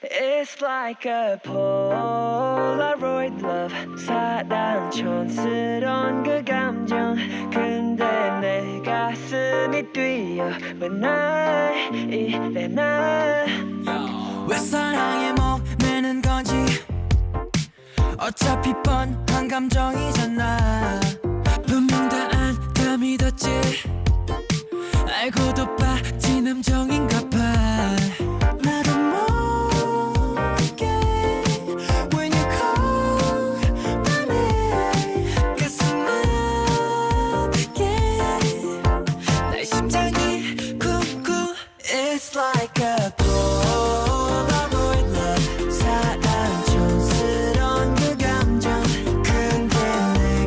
It's like a Polaroid love 사랑 촌스러운 그 감정 근데 내 가슴이 뛰어 왜 날 이래 난 왜 사랑에 목매는 건지 어차피 뻔한 감정이잖아 분명 다 안 다 믿었지 알고도 빠진 함정인가 봐